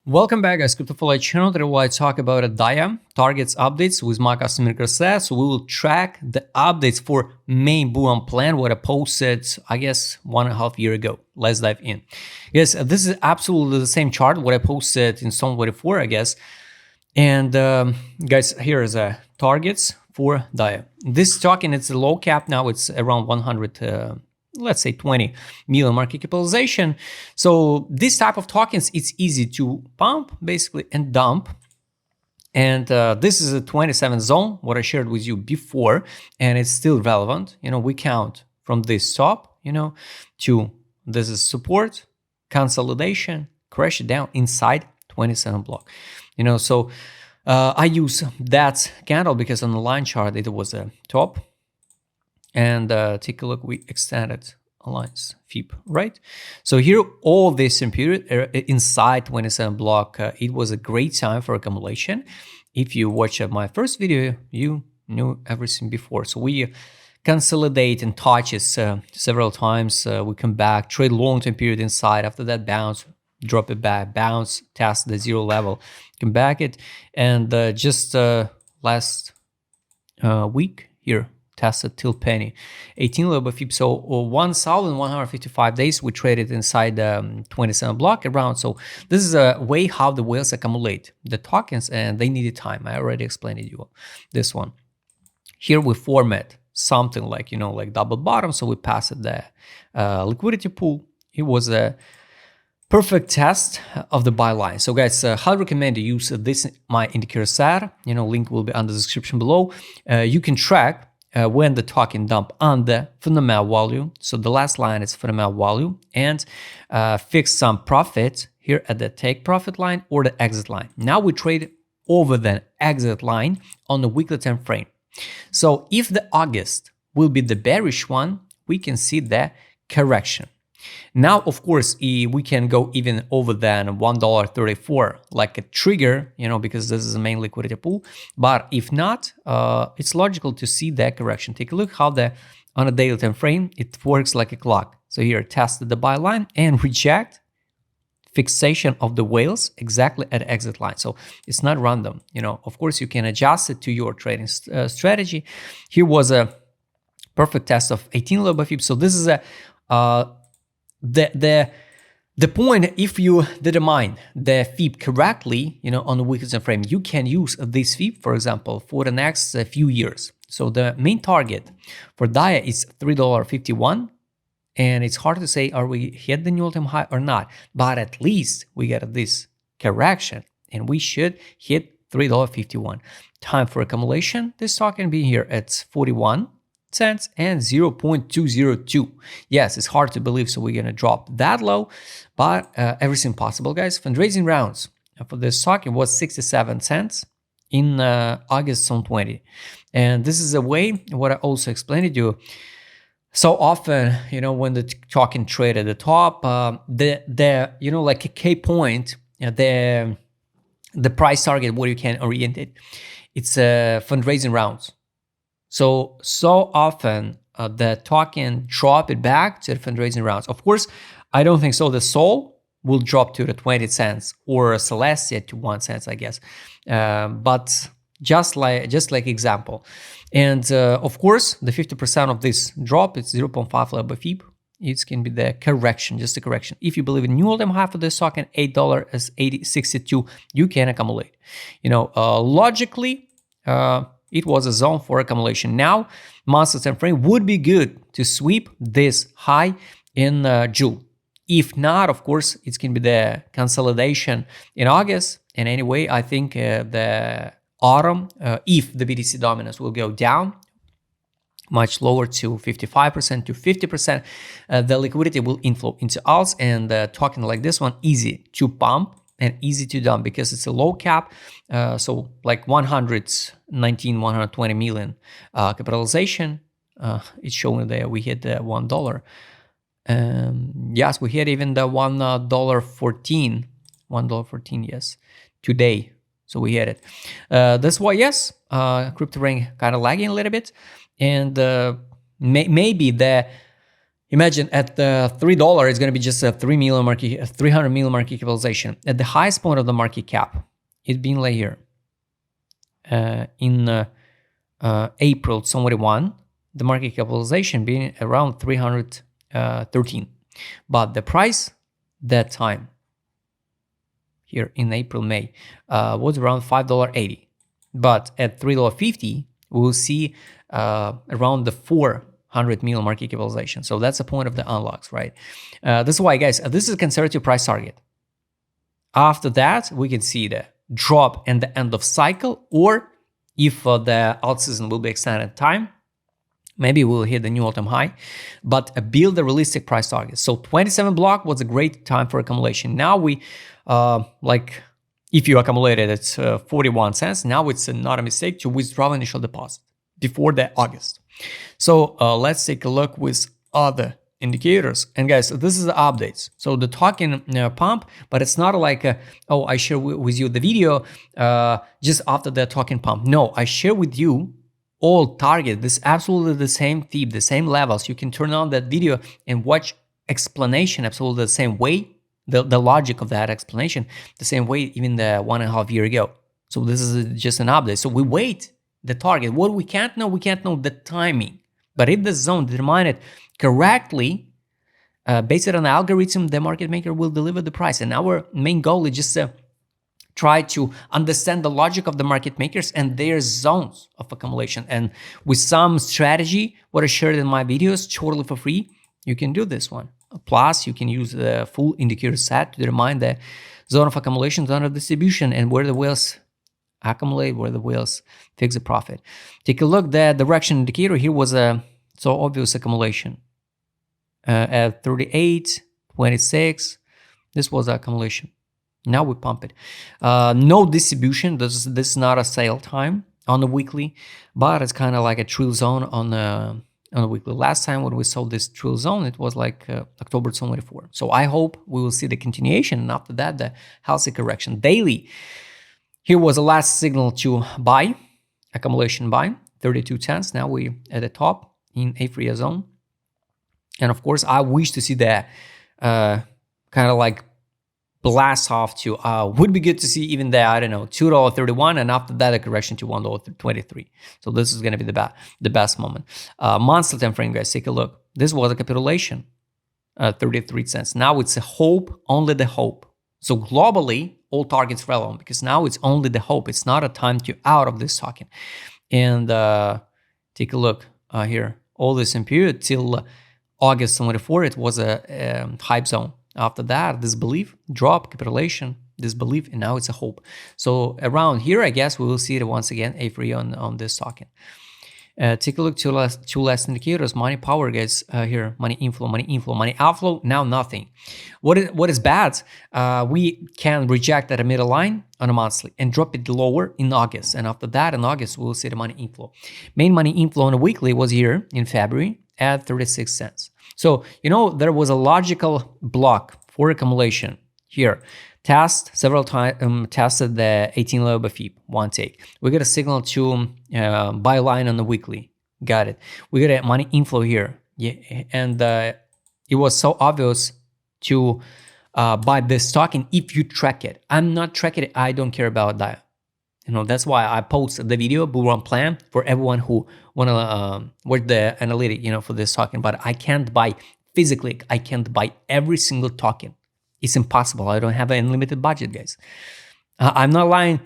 Welcome back, guys. CryptoFly channel. Today we'll talk about DAIA targets updates with my customer request. So we will track the updates for main Buoyan plan, what I posted, I guess, 1.5 years ago. Let's dive in. Yes, this is absolutely the same chart what I posted in Stone 24, I guess. And guys, here is targets for DAIA. This token, it's a low cap now. It's around 100. Let's say 20 million market capitalization. So this type of tokens, it's easy to pump basically and dump. And this is a 27 zone, what I shared with you before, and it's still relevant. We count from this top, to this is support, consolidation, crash it down inside 27 block. So I use that candle because on the line chart, it was a top. And take a look, we extended alliance FIB, right? So here, all this period inside 27 block, it was a great time for accumulation. If you watched my first video, you knew everything before. So we consolidate and touches several times. We come back, trade long-term period inside. After that, bounce, drop it back, bounce, test the zero level, come back it. And just last week here, tested till penny, 18 level FIB. So 1,155 days we traded inside 27 block around. So this is a way how the whales accumulate the tokens, and they needed time. I already explained it you this one. Here we format something like like double bottom. So we passed the liquidity pool. It was a perfect test of the buy line. So guys, highly recommend you use this my indicator set. Link will be under the description below. You can track when the token dump on the fundamental value. So the last line is fundamental value, and fix some profit here at the take profit line or the exit line. Now we trade over the exit line on the weekly time frame. So if the August will be the bearish one, we can see the correction. Now, of course, we can go even over than $1.34 like a trigger, because this is the main liquidity pool. But if not, it's logical to see that correction. Take a look how on a daily time frame, it works like a clock. So here, tested the buy line and reject fixation of the whales exactly at exit line. So it's not random. Of course, you can adjust it to your trading strategy. Here was a perfect test of 18 level FIB. So this is a the point, if you determine the FIB correctly, on the weekly time frame, you can use this FIB, for example, for the next few years. So the main target for DAIA is $3.51, and it's hard to say are we hit the new all-time high or not, but at least we get this correction, and we should hit $3.51. Time for accumulation. This token being here at 41 cents and 0.202. Yes, it's hard to believe, so we're gonna drop that low, but everything possible, guys. Fundraising rounds for this token was 67 cents in August 2020, and this is a way what I also explained to you. So often, when the token trade at the top, the like a K point, the price target where you can orient it, it's fundraising rounds. So often the token drop it back to the fundraising rounds. Of course, I don't think so. The Sol will drop to the 20 cents or Celestia to 1 cent, I guess. But just like example. And of course, the 50% of this drop, it's 0.5 level FIB. It can be the correction, just a correction. If you believe in new all-time high for this token, $8.62, you can accumulate. Logically, it was a zone for accumulation. Now, monthly time frame would be good to sweep this high in June. If not, of course, it can be the consolidation in August. And anyway, I think the autumn, if the BTC dominance will go down much lower to 55% to 50%, the liquidity will inflow into alts, and token like this one, easy to pump and easy to dump because it's a low cap. So like 120 million capitalization. It's showing there we hit the $1. Yes, we hit even the $1.14. $1.14, yes, today. So we hit it. That's why, yes, crypto ring kind of lagging a little bit, and maybe the Imagine at the $3, it's going to be just a 300 million market capitalization. At the highest point of the market cap, it's been like here. In April 21, the market capitalization being around 313. But the price that time, here in April, May, was around $5.80. But at $3.50, we will see around the 400 million market capitalization. So that's the point of the unlocks, right? This is why, guys, this is a conservative price target. After that, we can see the drop and the end of cycle, or if the alt season will be extended time, maybe we'll hit the new all-time high, but build a realistic price target. So 27 block was a great time for accumulation. Now we, if you accumulated at 41 cents, now it's not a mistake to withdraw initial deposit before the August. So let's take a look with other indicators. And guys, this is the updates. So the token pump, but it's not like, oh, I share with you the video just after the token pump. No, I share with you all target. This absolutely the same theme, the same levels. You can turn on that video and watch explanation absolutely the same way, the logic of that explanation, the same way even the 1.5 years ago. So this is just an update. So we wait the target. What we can't know the timing. But if the zone determined correctly, based on the algorithm, the market maker will deliver the price. And our main goal is just to try to understand the logic of the market makers and their zones of accumulation. And with some strategy, what I shared in my videos, totally for free, you can do this one. Plus, you can use the full indicator set to determine the zone of accumulation, zone of distribution, and where the whales accumulate, where the whales fix the profit. Take a look. The direction indicator here was a so obvious accumulation at 38, 26. This was accumulation. Now we pump it. No distribution. This is not a sale time on the weekly, but it's kind of like a trill zone on the weekly. Last time when we saw this trill zone, it was like October 24. So I hope we will see the continuation, and after that, the healthy correction. Daily. Here was the last signal to buy, accumulation buy, 32 cents. Now we at the top in A3 zone. And of course, I wish to see that kind of like blast off to, would be good to see even there, I don't know, $2.31, and after that, a correction to $1.23. So this is going to be the best moment. Monthly time frame, guys, take a look. This was a capitulation, 33 cents. Now it's a hope, only the hope. So globally, all targets relevant because now it's only the hope. It's not a time to out of this token. And take a look here. All this in period till August 24, it was a hype zone. After that, disbelief, drop, capitulation, disbelief, and now it's a hope. So around here, I guess we will see it once again, A3 on this token. Take a look to two last indicators. Money power, guys, here. Money inflow, money outflow. Now nothing. What is bad? We can reject at a middle line on a monthly and drop it lower in August. And after that, in August, we will see the money inflow. Main money inflow on a weekly was here in February at 36 cents. So, there was a logical block for accumulation here. Test several times, tested the 18 level BFIB, one take. We got a signal to buy line on the weekly. Got it. We got a money inflow here. Yeah, and it was so obvious to buy this token if you track it. I'm not tracking it. I don't care about that. That's why I post the video, bull run plan, for everyone who want to work the analytic, for this token. But I can't buy physically. I can't buy every single token. It's impossible. I don't have an unlimited budget, guys. I'm not lying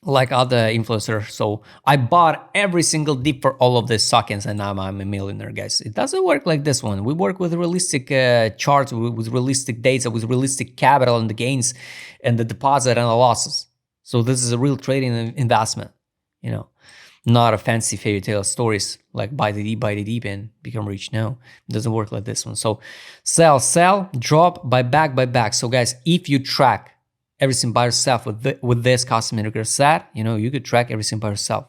like other influencers. So I bought every single dip for all of these tokens, and now I'm a millionaire, guys. It doesn't work like this one. We work with realistic charts, with realistic data, with realistic capital and the gains and the deposit and the losses. So this is a real trading investment, not a fancy fairy tale stories like buy the deep and become rich. No, it doesn't work like this one. So sell, drop, buy back. So guys, if you track everything by yourself with this custom integrator set, you could track everything by yourself.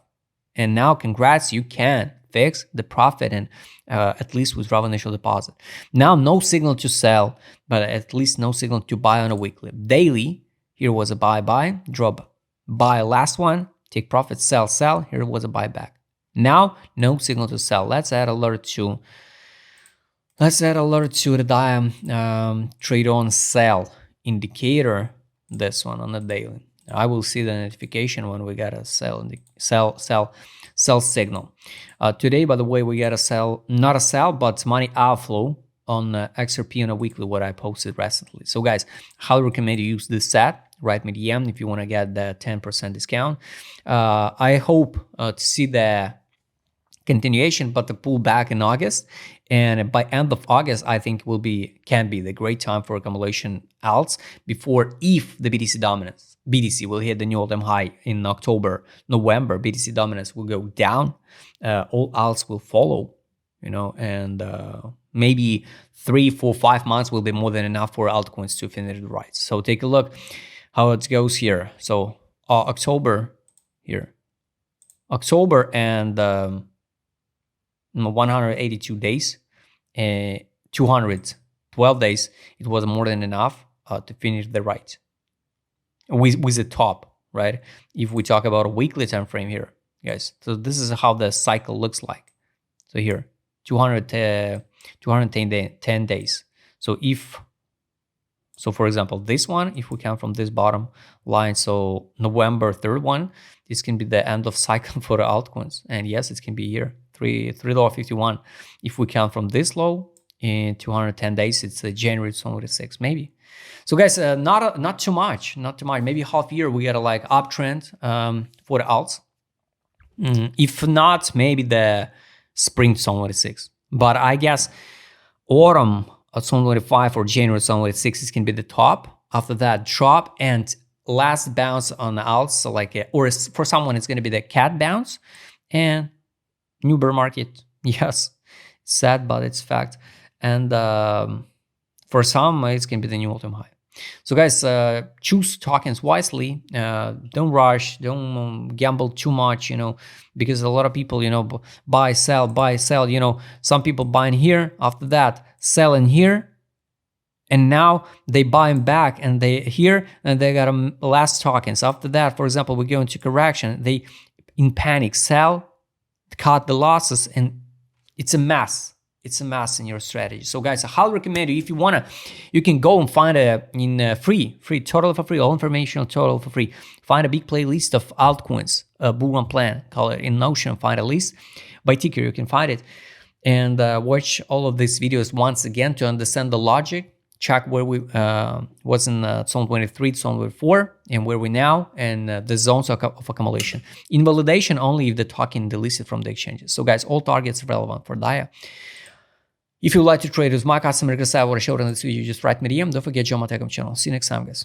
And now, congrats, you can fix the profit and at least withdraw initial deposit. Now, no signal to sell, but at least no signal to buy on a weekly. Daily, here was a buy, drop, buy last one, take profit, sell. Here was a buyback. Now, no signal to sell. Let's add alert to Let's add alert to the DIA trade on sell indicator. This one on the daily. I will see the notification when we get a sell signal. Today, by the way, we got a sell, not a sell, but money outflow on XRP on a weekly, what I posted recently. So guys, highly recommend you use this set. Write me DM if you want to get the 10% discount. I hope to see the continuation, but the pullback in August, and by end of August, I think can be the great time for accumulation alts before if the BTC will hit the new all-time high in October, November. BTC dominance will go down, all alts will follow, and maybe 3, 4, 5 months will be more than enough for altcoins to finish the rise. So take a look how it goes here. So October here, October and 182 days, 212 days, it was more than enough to finish the rise with the top, right? If we talk about a weekly time frame here, guys, so this is how the cycle looks like. So here, 210 days. So for example, this one, if we count from this bottom line, so November 3rd one, this can be the end of cycle for the altcoins. And yes, it can be here, $3.51. If we count from this low in 210 days, it's January 26, maybe. So guys, not too much, maybe half year we get a like uptrend for the alts. If not, maybe the spring 26. But I guess autumn 2025 or January 2026 is can be the top. After that, drop and last bounce on the alts, so like or for someone it's going to be the cat bounce and new bear market. Yes, sad, but it's fact. And for some, it's going to be the new all-time high. So guys, choose tokens wisely. Don't rush. Don't gamble too much, because a lot of people, buy, sell. Some people buying here, after that, selling here. And now they buying back and they here and they got last tokens. After that, for example, we go into correction. They in panic sell, cut the losses, and it's a mess. It's a mess in your strategy. So guys, I highly recommend you, if you wanna, you can go and find free, totally for free, all information totally for free. Find a big playlist of altcoins, a bull run plan, call it in Notion, find a list. By ticker, you can find it. And watch all of these videos once again to understand the logic. Check where we was in zone 23, zone 24, and where we now, and the zones of accumulation. Invalidation only if the token delisted from the exchanges. So guys, all targets relevant for DIA. If you'd like to trade with my customer, what I showed in this video, just write me DM. Don't forget, join my Telegram channel. See you next time, guys.